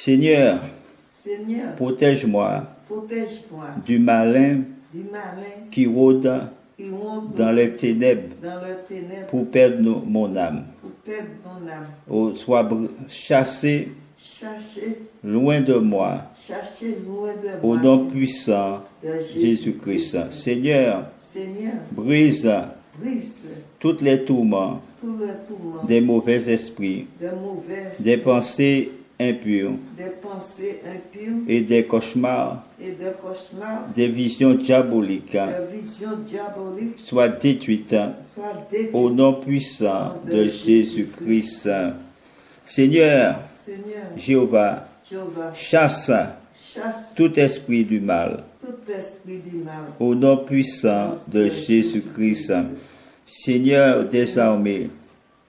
Seigneur, Seigneur, protège-moi protège-moi du malin du malin qui rôde qui ronde dans les ténèbres dans le ténèbre pour perdre mon âme. pour perdre mon âme. Sois chassé Cherchez, loin de moi, cherchez loin de au moi. nom puissant de Jésus-Christ. Seigneur, Seigneur, brise brise tous les tourments tout le tourment des mauvais esprits, de mauvais des pensées impures des pensées impures et des cauchemars, et de cauchemars, des visions diaboliques. de visions diaboliques, Soient détruites soit détruites. au nom puissant de Jésus-Christ. Seigneur, Seigneur, Jéhovah, Jéhovah, chasse chasse tout esprit du mal tout esprit du mal. au nom puissant de Jésus-Christ. Seigneur des armées,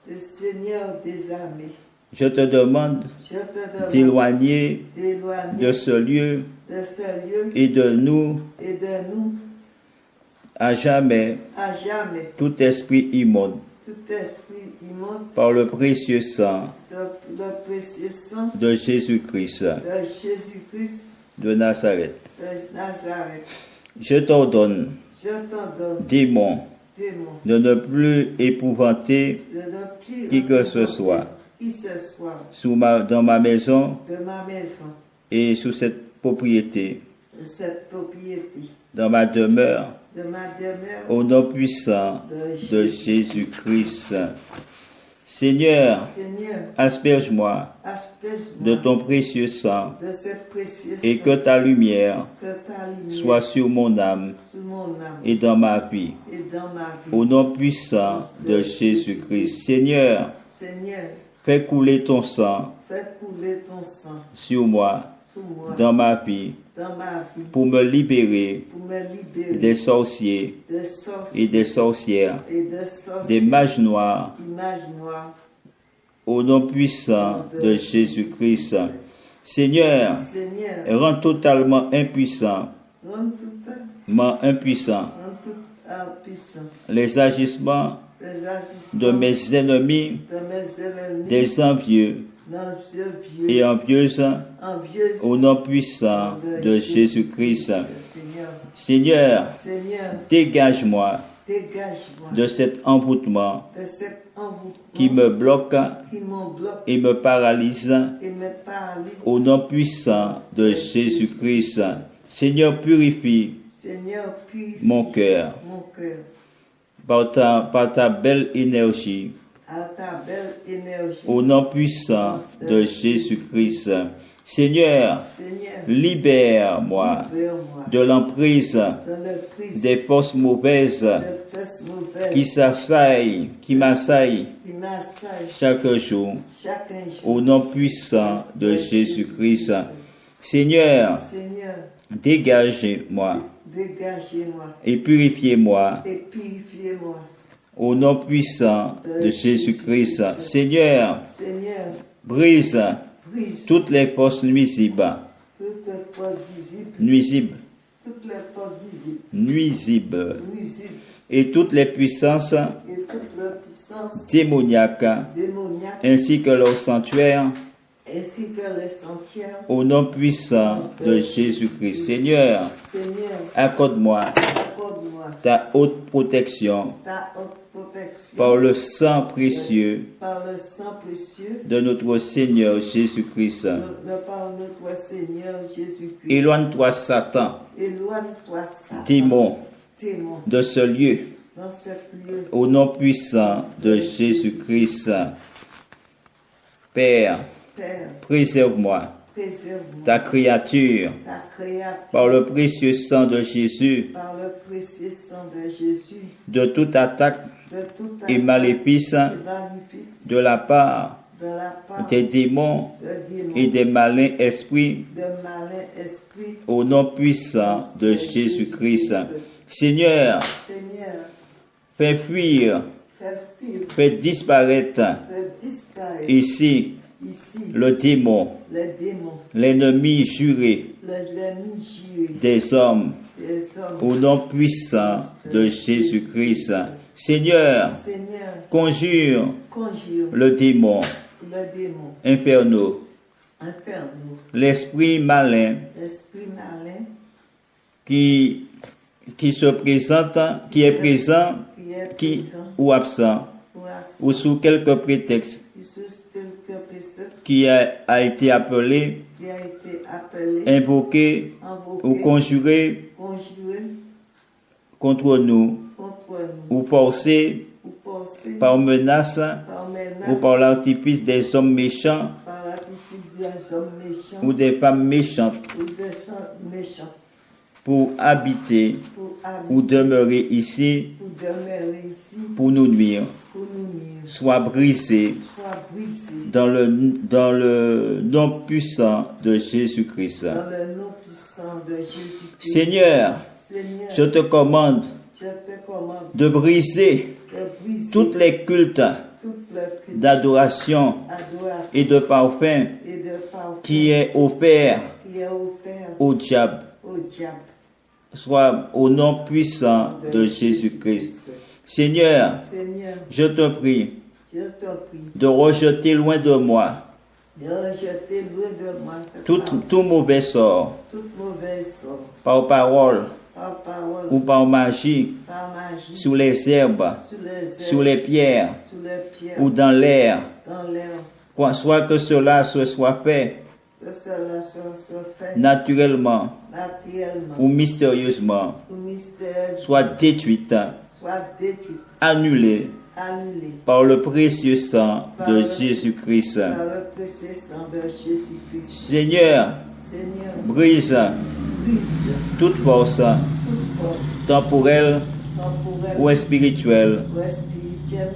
Le Seigneur des armées, je te demande je te demande d'éloigner d'éloigner de ce lieu de ce lieu et de nous et de nous à jamais à jamais tout esprit immonde tout esprit immonde par le précieux sang de le précieux sang de Jésus-Christ de Jésus-Christ de Nazareth. de Nazareth. Je t'ordonne, Je t'ordonne, démon, démon, de ne plus épouvanter de ne plus qui que ce soit qui ce soit dans ma maison de ma maison, et sous cette propriété, de cette propriété, dans ma demeure, de ma demeure, au nom puissant de Jésus-Christ. Seigneur, Seigneur, asperge-moi asperge-moi de ton précieux sang de cette précieuse et que ta lumière que ta lumière soit sur mon âme sur mon âme et dans ma vie, et dans ma vie. au nom puissant de Jésus-Christ. Seigneur, Seigneur, fais couler ton sang fais couler ton sang sur moi, sur moi, dans ma vie, dans ma vie, pour me libérer pour me libérer des sorciers de sorciers et des sorcières, et de des sorciers, mages noirs, images noires. au nom puissant de Jésus-Christ. Seigneur, Seigneur, rends totalement impuissant, rends tout impuissant puissant les agissements les agissements de mes ennemis, de mes ennemis, des envieux d'envieux et vieux, envieuses, envieux, au nom puissant de Jésus-Christ. Seigneur, Seigneur, dégage-moi dégage-moi de cet envoûtement de cet envoûtement qui me bloque qui m'enveloppe et me paralyse, et me paralyse. au nom puissant de Jésus-Christ. Seigneur, purifie Seigneur, purifie mon cœur mon cœur par ta belle énergie, à ta belle énergie. au nom puissant de Jésus-Christ. Seigneur, Seigneur, libère-moi libère-moi de l'emprise de l'emprise des forces mauvaises de forces mauvaises qui m'assaillent qui m'assaillent chaque jour, chaque jour. au nom puissant de Jésus-Christ. Seigneur, Seigneur, dégagez-moi dégagez-moi et purifiez-moi et purifiez-moi. au nom puissant de Jésus-Christ. Seigneur, Seigneur, brise brise toutes les forces nuisibles, toutes les forces visibles, nuisibles, toutes les forces visibles, nuisibles, nuisibles et toutes les puissances et toutes les puissances démoniaques, démoniaques, ainsi que leur sanctuaire, ainsi que les sanctuaires. au nom puissant de Jésus-Christ. Seigneur, Seigneur, accorde-moi accorde-moi ta haute protection ta haute protection par le sang précieux par le sang précieux de notre Seigneur Jésus-Christ. par notre Seigneur Jésus-Christ. Éloigne-toi, Satan, Éloigne-toi, Satan, démon, démon, de ce lieu, dans ce lieu. au nom puissant de Jésus-Christ. Père, Père, préserve-moi, préserve-moi, ta créature, ta créature, par le précieux sang de Jésus, par le précieux sang de Jésus, de toute attaque de tout et maléfice maléfice de la part de la part des démons de démons, et des malins esprits, de malin esprit. au nom puissant de Jésus-Christ. Seigneur, Seigneur, fais fuir, fais fuir, fais disparaître fais disparaître ici ici le démon, les démons, l'ennemi juré les ennemis jurés des hommes, des hommes. au nom puissant de Jésus-Christ. Seigneur, Seigneur, conjure conjure le démon le démon infernaux infernaux, l'esprit malin l'esprit malin qui se présente, qui est présent, qui est qui présent ou absent, ou absent, ou sous quelque prétexte, qui sous quelques préceptes qui a été appelé, qui a été appelé, invoqué invoqué, ou conjuré conjuré contre nous, contre nous, ou forcé ou forcé par menace par menace, ou par l'artifice des hommes méchants par l'artifice des hommes méchants ou des femmes méchantes ou des gens méchants pour habiter pour ou demeurer ici pour demeurer ici, pour nous nuire, pour nous nuire, soit brisé soit brisé dans le nom puissant de Jésus-Christ. dans le nom puissant de Jésus-Christ. Seigneur, Seigneur, je te commande je te commande de briser de briser tous les cultes toute le culte, d'adoration adoration et de parfum et de parfum qui est offert qui est offert au diable, au diable. soit au nom puissant de Jésus-Christ. Seigneur, Seigneur, je te prie je te prie de rejeter loin de moi de rejeter loin de moi cette parole, tout mauvais sort, toute mauvaise sort, par parole par parole, ou par magie, par magie, sur les herbes, sur les sur les pierres sur les pierres, ou dans l'air, dans l'air, soit que cela se soit fait que cela se fait naturellement naturellement ou mystérieusement, ou mystère, soit détruite, soit détruite, annulée annulée par le précieux sang de Jésus-Christ. par le précieux sang de Jésus-Christ. Seigneur, Seigneur, brise brise toute force toute force temporelle temporelle ou spirituelle, ou spirituelle,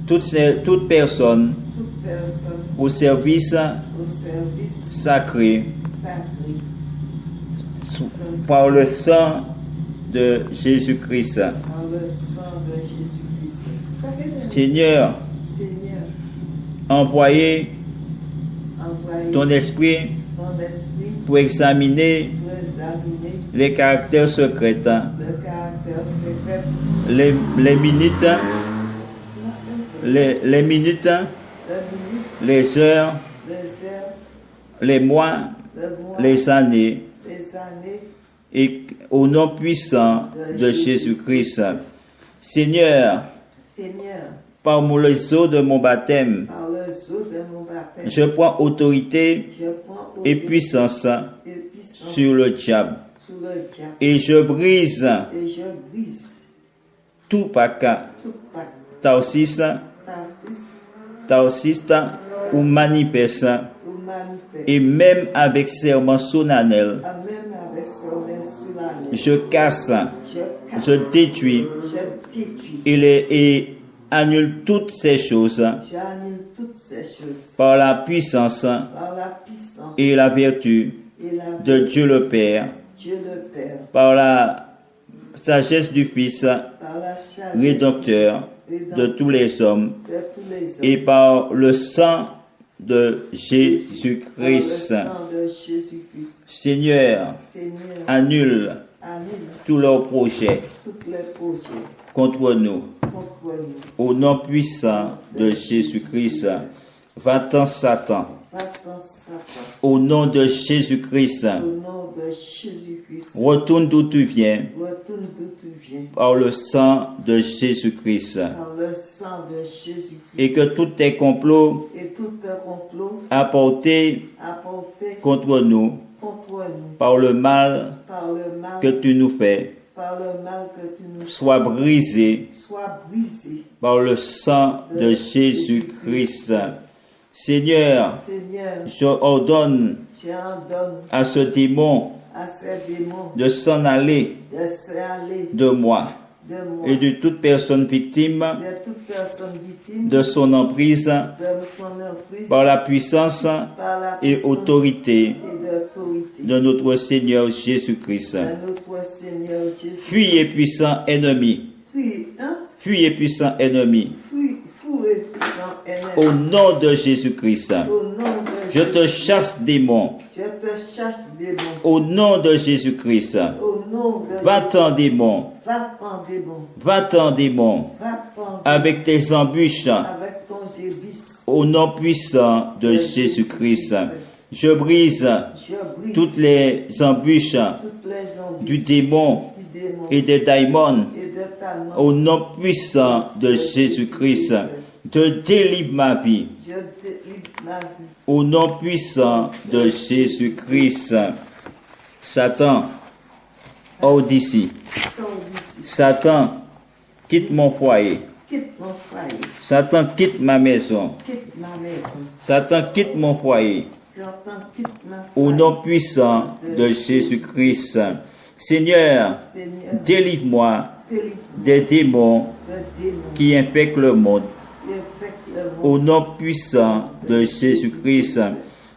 toute personne toute personne au service au service sacré sacré par le sang de Jésus-Christ. par le sang de Jésus-Christ. Seigneur, Seigneur, envoyez envoyez ton esprit ton esprit pour examiner pour examiner les caractères secrets, le caractère secret, les minutes, les minutes, le minute, les heures, les heures, les mois, le mois, les années, les années, et au nom puissant de Jésus-Christ. Seigneur, Seigneur, par les eaux de mon baptême, par le sceau de mon baptême, je prends autorité je prends et puissance et puissance sur le diable sur le diable et je brise et je brise tout paca, tout pacte, Tarsis, Tarsis ou manifeste, ou manifeste, et même avec serment solennel, à même avec son main sous la main. je casse, Je casse, je détruis je détruis, et annule toutes ces choses j'annule toutes ces choses par la puissance par la puissance et la vertu et la de Dieu le Père, Dieu le Père, par la sagesse du Fils, par la charge rédempteur de tous les hommes, de tous les hommes, et par le sang de par le Jésus-Christ. sang de Jésus-Christ. Seigneur, Seigneur, annule annule tous leurs projets tous les projets contre nous. contre nous. Au nom puissant de Jésus-Christ, va-t'en Satan. Va-t'en, Satan, Au nom de Jésus-Christ, au nom de Jésus-Christ. retourne d'où tu viens Retourne d'où tu viens par le sang de Jésus-Christ. par le sang de Jésus-Christ. Et que tous tes complots Et tout complot apportés apporté contre nous contre nous par le mal par le mal, que tu nous fais par le mal que tu nous soient brisés soit brisé. par le sang de Jésus-Christ. Seigneur, Seigneur, je ordonne j'ordonne à ce démon à ces démons de s'en aller de s'aller de moi de moi et de toute personne victime de toute personne victime de son emprise de son emprise par la puissance par la et puissance autorité et d'autorité de notre Seigneur Jésus-Christ. de notre Seigneur Jésus. Fuyez puissant ennemi, Fuis, hein? fuyez puissant ennemi, Fuis, fouet, puissant ennemi. au nom de Jésus-Christ. Au nom de Je te chasse démon, Je te chasse démon. au nom de Jésus-Christ. Au nom de Va-t'en démon, Va-t'en démon. va-t'en démon, Va-t'en avec tes embûches, avec ton gébis. au nom puissant de Jésus-Christ. Je brise toutes les embûches toutes les embûches du démon du démon et des daimons et de ta main. au nom puissant de Jésus-Christ. Je délivre ma vie Je délivre ma vie. au nom puissant de Jésus-Christ. Satan, hors d'ici. Sors d'ici. Satan, quitte mon foyer. Quitte mon foyer. Satan, quitte ma maison. Quitte ma maison. Satan, quitte mon foyer. Satan, quitte ma Au foyer. nom puissant de Jésus-Christ. Seigneur, Seigneur, délivre-moi délivre des démons le démon qui infectent le monde. qui infecte le monde. Au nom puissant de Jésus-Christ.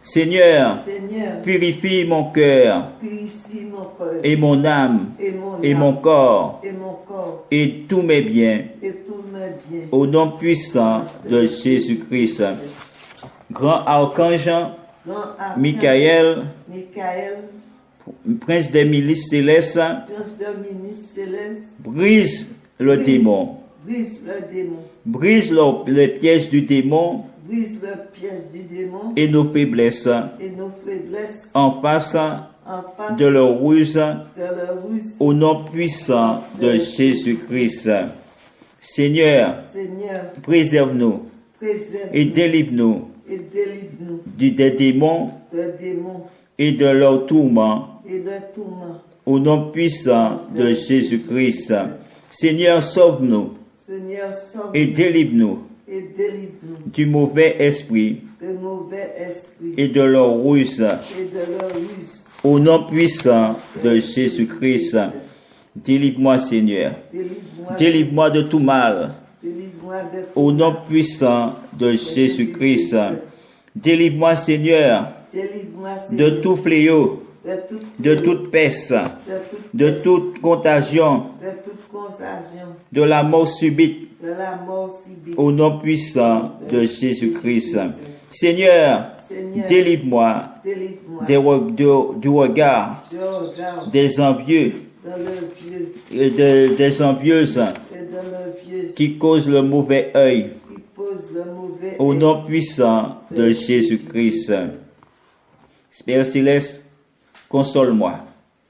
Seigneur, Seigneur, purifie mon cœur purifie mon cœur et mon âme et mon âme corps et mon corps et tous mes biens. et tous mes biens. Au nom puissant de Jésus-Christ. Grand archange Grand archange Michael, Michael, prince des milices célestes, prince de ministre céleste, brise le démon. brise le démon, Brise les pièges du démon brise le piège du démon et nos faiblesses et nos faiblesses en face en face de leur ruse de leur ruse. au nom puissant de Jésus-Christ. Seigneur, Seigneur, préserve-nous préserve et délivre-nous et délivre-nous des démons de démons et de leurs tourments et de tourments. au nom puissant de Jésus-Christ. Seigneur, sauve-nous Seigneur, sauve et délivre-nous et délivre-nous du mauvais esprit de mauvais esprits et de leur ruse et de leur ruse. au nom puissant de Jésus-Christ. Délivre-moi, Seigneur. Délivre-moi, Délivre-moi de tout mal délivre-moi de au nom puissant de Jésus-Christ. Délivre-moi, Seigneur, délivre-moi, de Seigneur, tout fléau, de toute peste, de toute contagion, de toute contagion, de la mort subite de la mort subite. au nom puissant de Jésus-Christ. Seigneur, Seigneur, délivre-moi délivre-moi du regard de regard des envieux de le vieux et des envieuses et de le vieux qui causent le mauvais œil qui pose le mauvais au œil. nom puissant de Jésus-Christ. Père Céleste, console-moi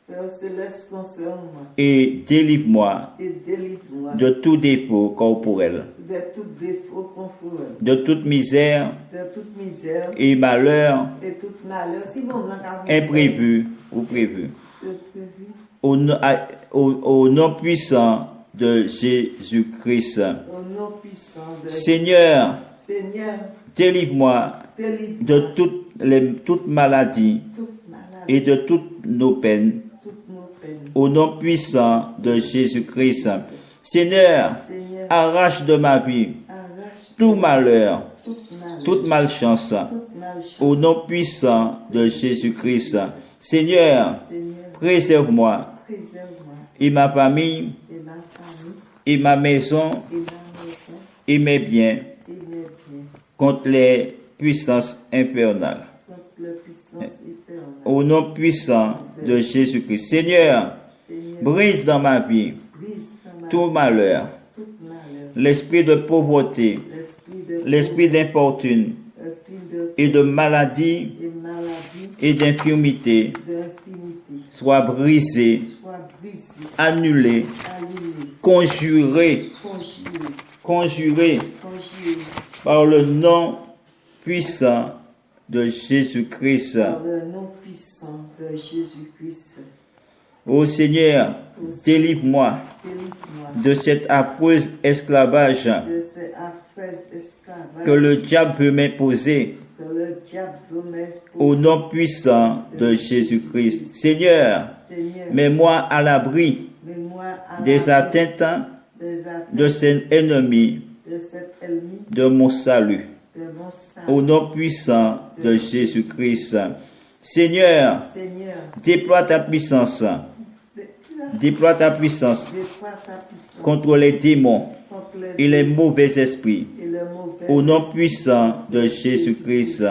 Père Céleste, concerne-moi et délivre-moi et délivre-moi de tout défaut corporel, de tout défaut conforme, de toute misère de toute misère et malheur et tout malheur. Si mon imprévu ou prévu. prévu, Au nom puissant de Jésus-Christ. au nom puissant de Seigneur, Seigneur, délivre-moi délivre de toute maladie toute maladie, et de toutes nos peines. toutes nos peines. Au nom puissant de Jésus-Christ. Seigneur, Seigneur, arrache de ma vie arrache tout malheur, toute malchance, toute malchance. toute malchance. Au nom puissant de Jésus-Christ. Seigneur, Seigneur, préserve-moi préserve-moi et ma famille et ma famille et ma maison et ma maison et mes biens et mes biens contre les puissances infernales. contre la puissance infernale. Au nom puissant de Jésus-Christ. Seigneur, Seigneur, brise dans ma vie brise dans ma tout malheur, tout malheur, l'esprit de pauvreté, l'esprit d'infortune l'esprit de et de maladie maladie, et d'infirmité d'infinité, soit brisé, soit brisé, annulé, annulé, conjuré, conjuré, conjuré conjuré par le nom puissant de Jésus-Christ. par le nom puissant de Jésus-Christ. Ô Seigneur, délivre-moi Délivre-moi de cet affreux esclavage de ces affreux esclavages que le diable veut m'imposer. que le diable veut m'exposer. Au nom puissant de Jésus-Christ. Seigneur, Seigneur, mets-moi à l'abri mets-moi à des l'abri atteintes des atteintes de cet ennemi de cet ennemi de mon salut. de mon sang. Au nom puissant de Jésus-Christ. Seigneur, Seigneur, déploie ta puissance. Déploie ta puissance déploie ta puissance contre les démons contre et les mauvais esprits. et le mauvais Au nom esprit. puissant de Jésus-Christ.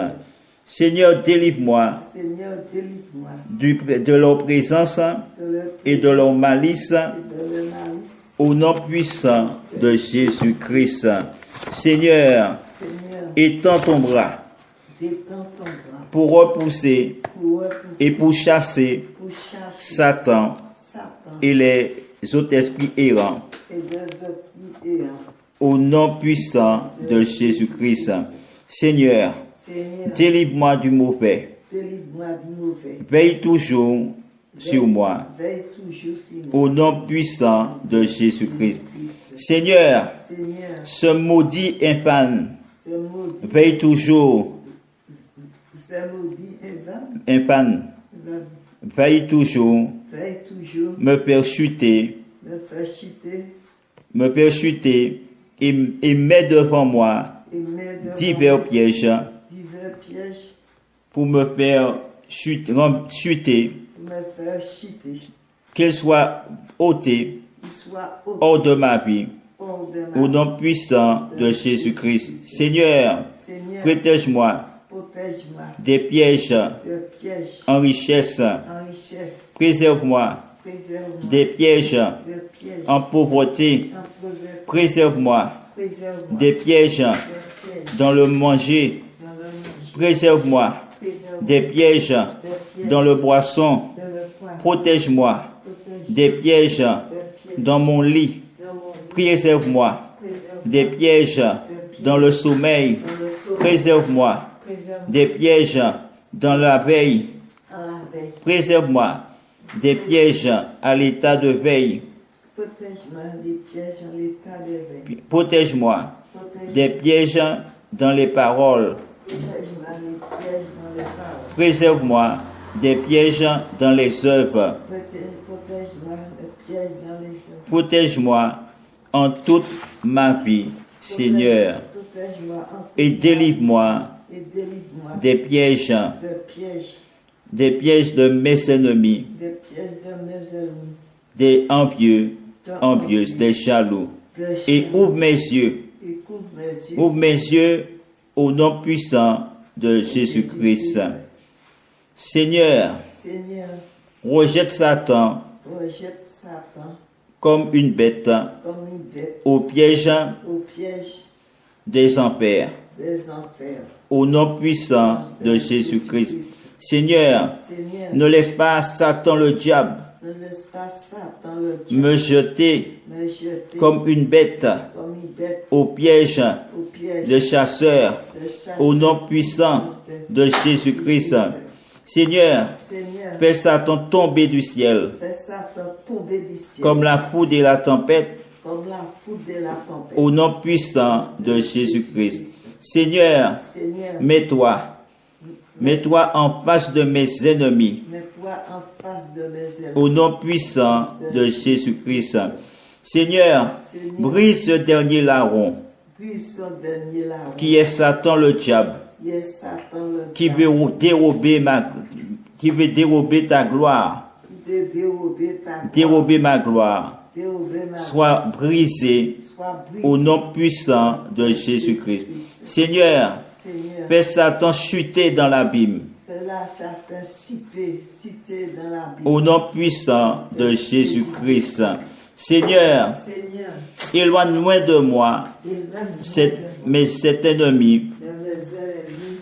Seigneur, délivre-moi Seigneur, délivre-moi de leur présence de le et de leur malice. et de le malice. Au nom puissant de Jésus-Christ. Seigneur, Seigneur, étends ton bras détends ton bras pour repousser pour repousser et pour chasser pour chercher Satan Satan et les autres esprits errants. et des autres errants. Au nom puissant de Jésus-Christ. Seigneur, Seigneur, délivre-moi du mauvais. délivre-moi du mauvais. Veille toujours sur moi. Veille toujours sur moi. Au nom puissant de Jésus-Christ. Seigneur, Seigneur, ce maudit infâme, ce maudit, veille toujours, ce maudit infâme, infâme, veille toujours, veille toujours me faire chuter, me faire chuter et met devant moi et met devant divers pièges divers pièges pour me faire chuter, me faire chuter, qu'ils soient ôtés qu'il soit au hors de ma vie. hors de ma Au nom puissant de Jésus-Christ. Seigneur, Seigneur, protège-moi protège-moi des pièges de pièges en richesse. en richesse, Préserve-moi préserve-moi des pièges de pièges en pauvreté. en pauvreté, Préserve-moi préserve-moi des pièges de pièges dans le manger. dans le manche, Préserve-moi préserve-moi des pièges de pièges dans le boisson. dans le poisson, Protège-moi protège des pièges de pièges dans mon lit. dans mon Préserve-moi préserve des pièges dans le sommeil. dans le sommeil, Préserve-moi préserve des pièges dans la veille. en la veille, Préserve-moi des pièges à l'état de veille. protège-moi des pièges en l'état de veille, Protège-moi protège, des pièges dans les paroles. protège-moi des pièges dans les paroles, Préserve-moi des pièges dans les œuvres. protège-moi des pièges dans les œuvres. Protège-moi en toute ma vie, Seigneur, Protège-moi en tout et délivre-moi et délivre-moi des pièges de mes ennemis, des pièges de mes ennemis, des envieuses, des jaloux. de Et chaînes, ouvre mes yeux, et couvre mes yeux, ouvre mes yeux au nom puissant de Jésus-Christ. Seigneur, Seigneur, rejette Satan rejette Satan comme une bête comme une bête au piège au piège des enfers. des enfers. Au nom puissant de Jésus-Christ. Seigneur, Seigneur, ne laisse pas Satan le diable ne laisse pas Satan le diable me jeter me jeter comme une bête comme une bête au piège au piège de chasseurs. de chasse. Au nom puissant de Jésus-Christ. Seigneur, Seigneur, fais Satan tomber du ciel fais Satan tomber du ciel comme la foudre et la tempête. comme la foudre de la tempête. Au nom puissant de Jésus-Christ. Seigneur, Seigneur, mets-toi en face de mes ennemis. mets-toi en face de mes ennemis. Au nom puissant de Jésus-Christ. Seigneur, brise ce dernier larron Puis son dernier larron, qui est Satan le diable, qui est Satan le qui diable, veut dérober ta gloire, qui veut dérober ta gloire, dérober ma gloire, dérober ma soit brisé soit brisé au nom puissant de Jésus-Christ. Seigneur, Seigneur, fais Satan chuter dans l'abîme fais la Satan citer dans la Bible. au nom puissant de Jésus-Christ. Seigneur, Seigneur, éloigne loin de moi cet ennemi de mes ennemis,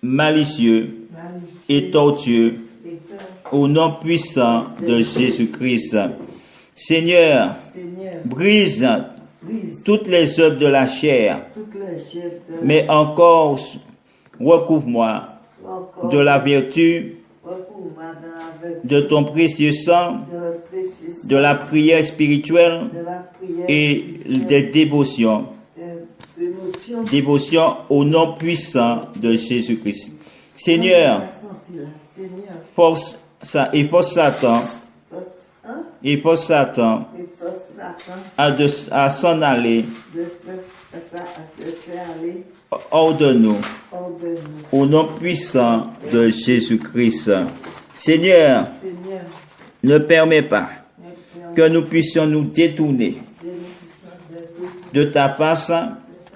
malicieux et tortueux et au nom puissant de Jésus-Christ. Seigneur, Seigneur, brise brise toutes les œuvres de la chair, toutes les chefs de mais encore recouvre-moi encore de la vertu recouvre-moi dans la vertu de ton précieux sang, de la précision de la prière spirituelle de la prière et des dévotions. Dévotion au nom puissant de Jésus-Christ. Seigneur, force Satan, et force Satan à s'en aller hors de nous, au nom puissant de Jésus-Christ. Seigneur, ne permets pas que nous puissions nous détourner de ta face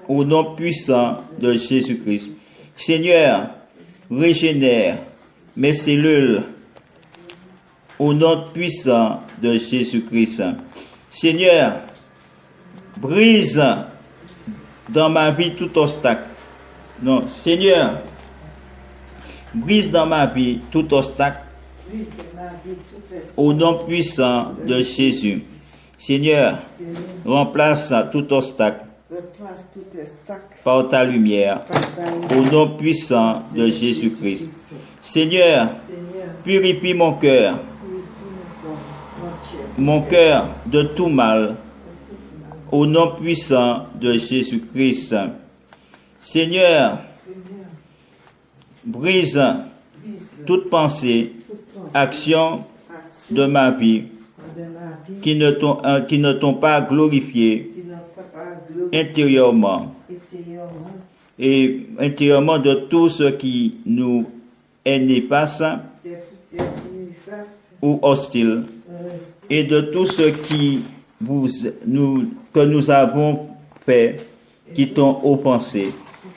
au nom puissant de Jésus-Christ. Seigneur, régénère mes cellules au nom puissant de Jésus-Christ. Seigneur, brise dans ma vie tout obstacle. Non, Seigneur, Brise dans ma vie tout obstacle Brise de ma vie tout esprit. au nom puissant de Jésus. Seigneur, Seigneur, remplace tout obstacle replace tout obstacle par ta lumière par ta au nom puissant de Jésus-Christ. Seigneur, Seigneur, purifie mon cœur, purifie mon cœur de tout mal au nom puissant de Jésus-Christ. Seigneur, Seigneur, brise brise toute pensée, toute pensée, action action de ma vie de ma vie qui ne t'ont pas glorifié qui n'ont pas glorifié intérieurement intérieurement et intérieurement de tout ce qui nous est néfaste de toutes les faces, ou hostile et de tout ce que nous avons fait qui t'ont offensé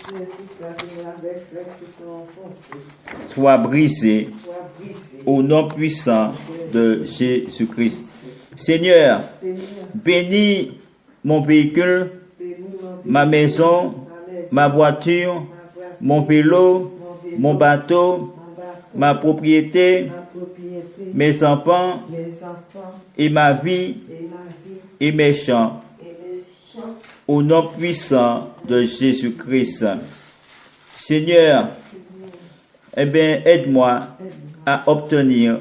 tout ça que nous avons fait qui t'ont offensé, soit brisé soit brisé. au nom puissant de Jésus-Christ. Seigneur, Seigneur, bénis mon véhicule, bénis ma maison, ma voiture, mon vélo, mon bateau, ma propriété, ma propriété, mes enfants mes enfants et ma vie et ma vie et mes champs et mes champs. au nom puissant de Jésus-Christ. Seigneur, eh bien, aide-moi à obtenir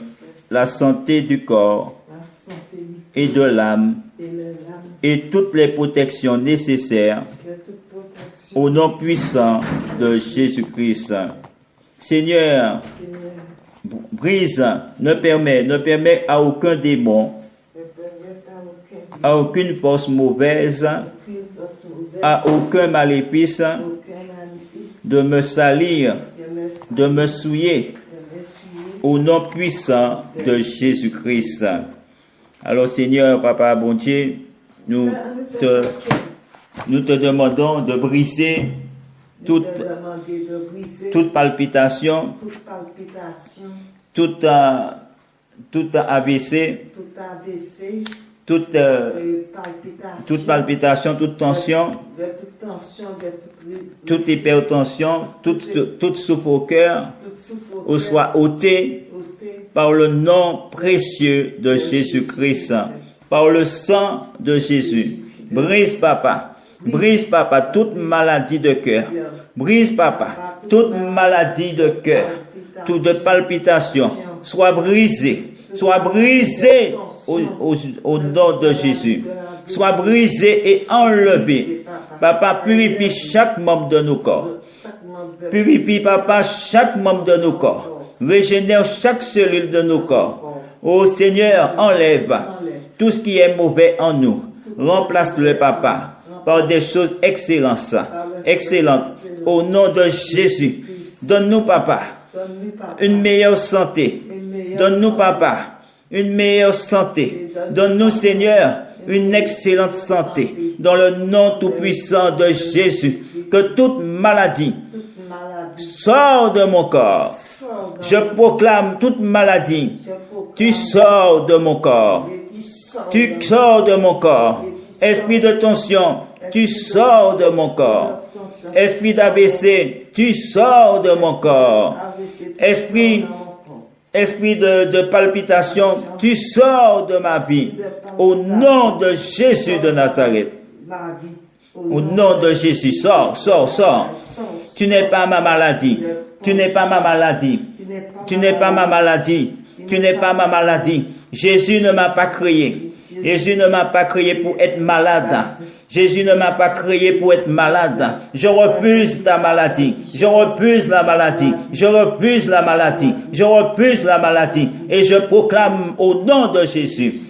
la santé du corps La santé du et de l'âme et de l'âme, et toutes les protections nécessaires de toute protection. au nom puissant de Jésus-Christ. Seigneur, Seigneur, brise, ne permet à aucun démon, ne permette à aucune force mauvaise, aucune force mauvaise, à aucun maléfice aucun maléfice de me salir, de me de me souiller essuyer. au nom puissant de Jésus-Christ. Alors Seigneur, Papa, bon Dieu, nous te demandons de briser toute Demander de briser palpitation, toute palpitation, toute AVC, tout AVC, toute palpitation, toute palpitation, toute tension, de toute tension, de toute hypertension, toute souffle au cœur, toute souffrance, ou soit ôtée par le nom précieux de Jésus-Christ, par le sang de Jésus. Brise, Papa, toute maladie de cœur. Brise, Papa, toute maladie de cœur, toute palpitation, soit brisée au nom de Jésus. Soit brisée et enlevée. Papa, purifie chaque membre de nos corps. Purifie, Papa, chaque membre de nos corps. Régénère chaque cellule de nos corps. Ô Seigneur, enlève tout ce qui est mauvais en nous. Remplace-le, Papa, par des choses excellentes. Au nom de Jésus. Donne-nous, Papa, une meilleure santé. Donne-nous, Papa, une meilleure santé. Donne-nous, Seigneur, une excellente santé. Dans le nom tout-puissant de Jésus. Que toute maladie sort de mon corps. Je proclame toute maladie. Tu sors de mon corps. Tu sors de mon corps. Esprit de tension, tu sors de mon corps. Esprit d'AVC, tu sors de mon corps. Esprit de palpitation, tu sors de ma vie. Au nom de Jésus de Nazareth. Au nom de Jésus, sors. Tu n'es pas ma maladie. Tu n'es pas ma maladie. Tu n'es pas ma maladie. Tu n'es pas ma maladie. Jésus ne m'a pas créé. Jésus ne m'a pas créé pour être malade. Jésus ne m'a pas créé pour être malade. Je refuse ta maladie. Je refuse la maladie. Je refuse la maladie. Je refuse la maladie. Et je proclame au nom de Jésus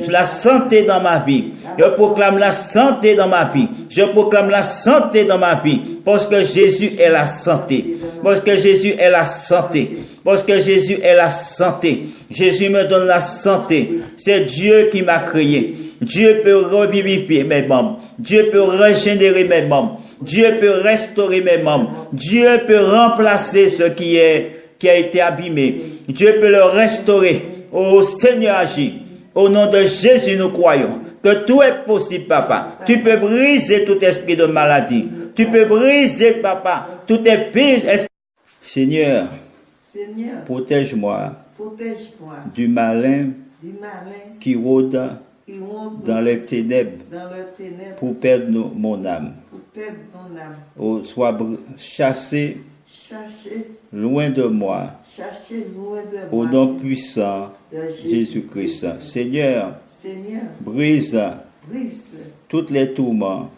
la santé dans ma vie. Je proclame la santé dans ma vie. Je proclame la santé dans ma vie. Parce que Jésus est la santé. Parce que Jésus est la santé. Parce que Jésus est la santé. Jésus me donne la santé. C'est Dieu qui m'a créé. Dieu peut revivifier mes membres. Dieu peut régénérer mes membres. Dieu peut restaurer mes membres. Dieu peut remplacer ce qui a été abîmé. Dieu peut le restaurer. Oh Seigneur, agis. Au nom de Jésus, nous croyons que tout est possible, Papa. Tu peux briser tout esprit de maladie. Tu peux briser, Papa, tout esprit. Seigneur, Seigneur, Protège-moi protège-moi du malin du malin qui rôde qui ronde dans les ténèbres dans le ténèbre pour perdre mon âme. pour perdre mon âme. Sois chassé loin de moi Cherchez loin de au moi. nom puissant De Jésus-Christ. Seigneur, Seigneur, brise brise tous les tourments